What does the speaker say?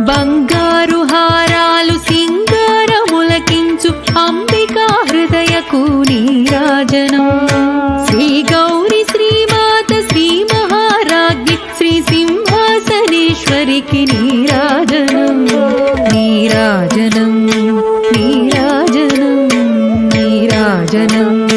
బంగారు హారాలు సింగారములకించు అంబికా హృదయకు నీరాజనం. శ్రీ గౌరి శ్రీమాత శ్రీ మహారాజ్ఞి శ్రీ సింహాసనేశ్వరికి నీరాజనం. నీరాజనం నీరాజనం నీరాజనం.